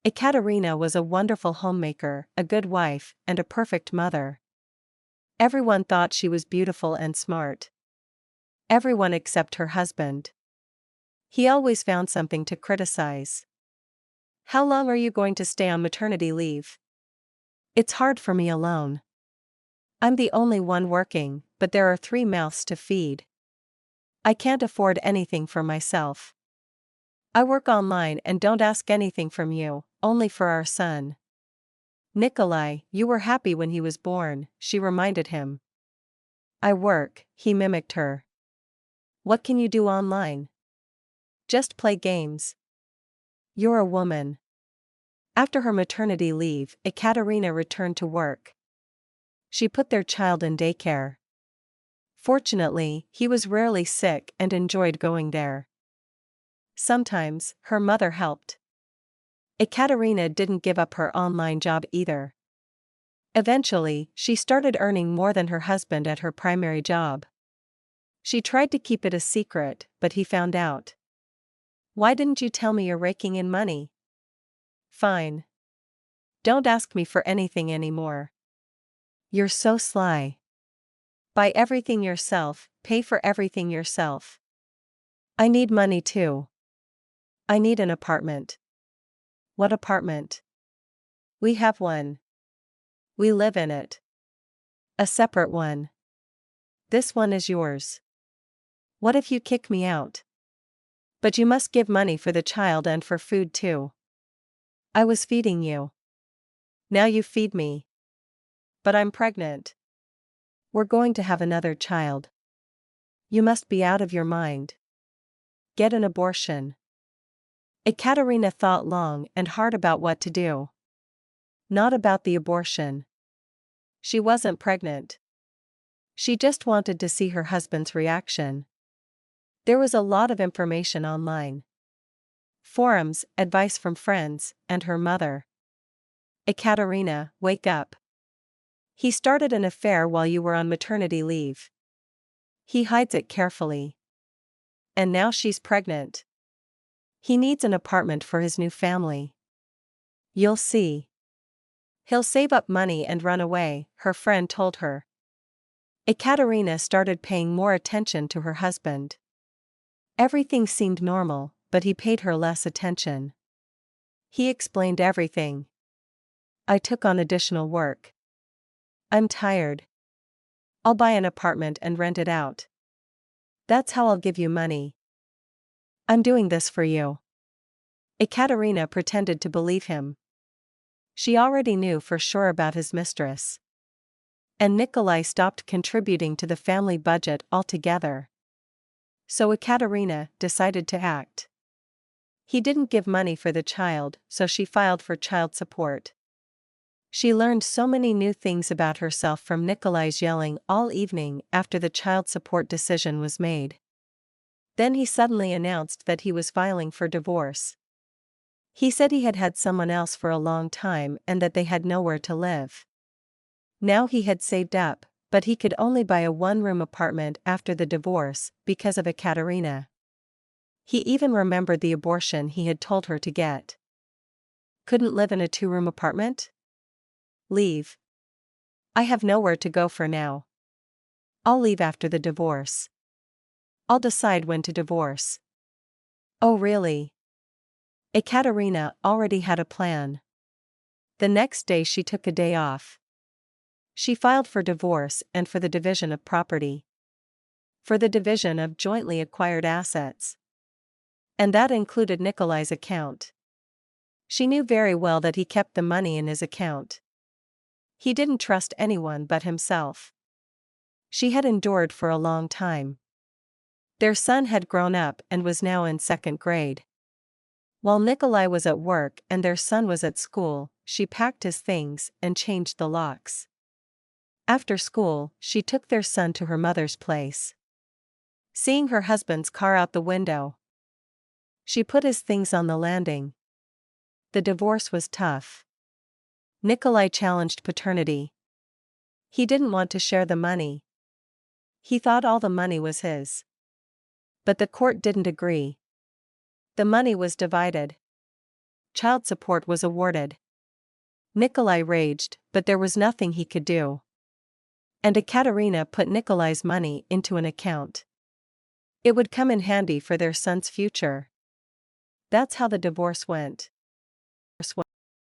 Ekaterina was a wonderful homemaker, a good wife, and a perfect mother. Everyone thought she was beautiful and smart. Everyone except her husband. He always found something to criticize. "How long are you going to stay on maternity leave? It's hard for me alone. I'm the only one working, but there are 3 mouths to feed. I can't afford anything for myself. I work online and don't ask anything from you, only for our son." "Nikolai, you were happy when he was born," she reminded him. "I work," he mimicked her. "What can you do online?" "Just play games." "You're a woman." After her maternity leave, Ekaterina returned to work. She put their child in daycare. Fortunately, he was rarely sick and enjoyed going there. Sometimes, her mother helped. Ekaterina didn't give up her online job either. Eventually, she started earning more than her husband at her primary job. She tried to keep it a secret, but he found out. "Why didn't you tell me you're raking in money?" "Fine. Don't ask me for anything anymore. You're so sly. Buy everything yourself, pay for everything yourself." "I need money too. I need an apartment." "What apartment?" "We have one. We live in it." "A separate one." "This one is yours." "What if you kick me out?" "But you must give money for the child and for food too." "I was feeding you. Now you feed me." "But I'm pregnant." "We're going to have another child." "You must be out of your mind. Get an abortion." Ekaterina thought long and hard about what to do. Not about the abortion. She wasn't pregnant. She just wanted to see her husband's reaction. There was a lot of information online. Forums, advice from friends, and her mother. "Ekaterina, wake up. He started an affair while you were on maternity leave. He hides it carefully. And now she's pregnant. He needs an apartment for his new family. You'll see. He'll save up money and run away," her friend told her. Ekaterina started paying more attention to her husband. Everything seemed normal, but he paid her less attention. He explained everything. "I took on additional work. I'm tired. I'll buy an apartment and rent it out. That's how I'll give you money. I'm doing this for you." Ekaterina pretended to believe him. She already knew for sure about his mistress. And Nikolai stopped contributing to the family budget altogether. So Ekaterina decided to act. He didn't give money for the child, so she filed for child support. She learned so many new things about herself from Nikolai's yelling all evening after the child support decision was made. Then he suddenly announced that he was filing for divorce. He said he had had someone else for a long time and that they had nowhere to live. Now he had saved up, but he could only buy a one-room apartment after the divorce because of Ekaterina. He even remembered the abortion he had told her to get. "Couldn't live in a 2-room apartment?" "Leave. I have nowhere to go for now. I'll leave after the divorce. I'll decide when to divorce." "Oh really?" Ekaterina already had a plan. The next day she took a day off. She filed for divorce and for the division of property. For the division of jointly acquired assets. And that included Nikolai's account. She knew very well that he kept the money in his account. He didn't trust anyone but himself. She had endured for a long time. Their son had grown up and was now in 2nd grade. While Nikolai was at work and their son was at school, she packed his things and changed the locks. After school, she took their son to her mother's place. Seeing her husband's car out the window, she put his things on the landing. The divorce was tough. Nikolai challenged paternity. He didn't want to share the money. He thought all the money was his. But the court didn't agree. The money was divided. child support was awarded. Nikolai raged, but there was nothing he could do. And Ekaterina put Nikolai's money into an account. It would come in handy for their son's future. That's how the divorce went.